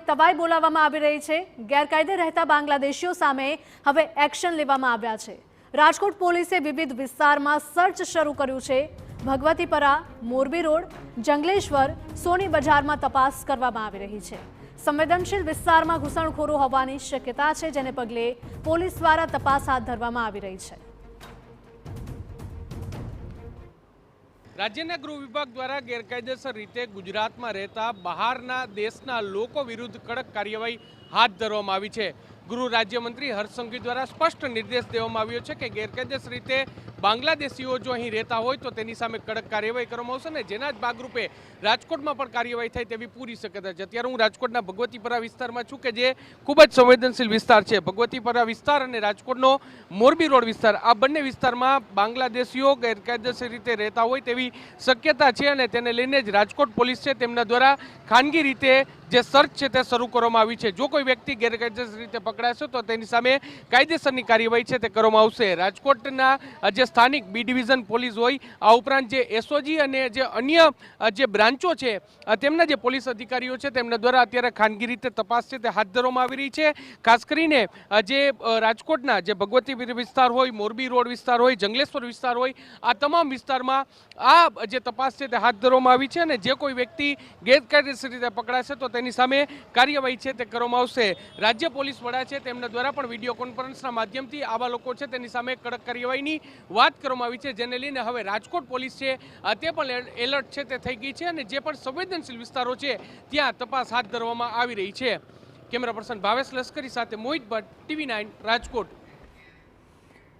તવાઈ બોલાવવામાં આવી રહી છે। ગેરકાયદે રહેતા બાંગ્લાદેશીઓ સામે હવે એક્શન લેવામાં આવ્યા છે। રાજકોટ પોલીસે વિવિધ વિસ્તારમાં સર્ચ શરૂ કર્યું છે। ભગવતીપરા, મોરબી રોડ, જંગલેશ્વર, સોની બજારમાં તપાસ કરવામાં આવી રહી છે। સંવેદનશીલ વિસ્તારમાં ઘૂસણખોરો હોવાની શક્યતા છે, જેને પગલે પોલીસ દ્વારા તપાસ હાથ ધરવામાં આવી રહી છે। રાજ્યના ગૃહ વિભાગ દ્વારા ગેરકાયદેસર રીતે ગુજરાતમાં રહેતા બહારના દેશના લોકો વિરુદ્ધ કડક કાર્યવાહી હાથ ધરવામાં આવી છે। ગૃહ રાજ્યમંત્રી હર્ષ સંઘવી દ્વારા સ્પષ્ટ નિર્દેશ દેવામાં આવ્યો છે કે ગેરકાયદેસર રીતે બાંગ્લાદેશીઓ જો અહીં રહેતા હોય તો તેની સામે કડક કાર્યવાહી કરવામાં આવશે ને જેના જ ભાગરૂપે રાજકોટમાં પણ કાર્યવાહી થાય તેવી પૂરી શક્યતા છે। અત્યારે હું રાજકોટના ભગવતીપરા વિસ્તારમાં છું કે જે ખૂબ જ સંવેદનશીલ વિસ્તાર છે। ભગવતીપરા વિસ્તાર અને રાજકોટનો મોરબી રોડ વિસ્તાર, આ બંને વિસ્તારમાં બાંગ્લાદેશીઓ ગેરકાયદેસર રીતે રહેતા હોય તેવી શક્યતા છે અને તેને લઈને જ રાજકોટ પોલીસ છે તેમના દ્વારા ખાનગી રીતે જે સર્ચ છે તે શરૂ કરવામાં આવી છે। જો કોઈ વ્યક્તિ ગેરકાયદેસર રીતે પકડાશે તો તેની સામે કાયદેસરની કાર્યવાહી છે તે કરવામાં આવશે। રાજકોટના જે સ્થાનિક બી ડિવિઝન પોલીસ હોય, આ ઉપરાંત જે એસઓજી અને જે અન્ય જે બ્રાન્ચો છે તેમના જે પોલીસ અધિકારીઓ છે તેમના દ્વારા અત્યારે ખાનગી રીતે તપાસ છે તે હાથ ધરવામાં આવી રહી છે। ખાસ કરીને જે રાજકોટના જે ભગવતી વિસ્તાર હોય, મોરબી રોડ વિસ્તાર હોય, જંગલેશ્વર વિસ્તાર હોય, આ તમામ વિસ્તારમાં આ જે તપાસ છે તે હાથ ધરવામાં આવી છે અને જે કોઈ વ્યક્તિ ગેરકાયદેસર રીતે પકડાશે તો તેની સામે કાર્યવાહી છે તે કરવામાં આવશે। રાજ્ય પોલીસ વડા છે તેમના દ્વારા પણ વિડીયો કોન્ફરન્સના માધ્યમથી આવા લોકો છે તેની સામે કડક કાર્યવાહીની વાત કરવામાં આવી છે, જેને લઈને હવે રાજકોટ પોલીસ છે તે પણ એલર્ટ છે તે થઈ ગઈ છે અને જે પણ સંવેદનશીલ વિસ્તારો છે ત્યાં તપાસ હાથ ધરવામાં આવી રહી છે। કેમેરા પર્સન ભાવેશ લશ્કરી સાથે મોહિત ભટ્ટ, TV9 રાજકોટ।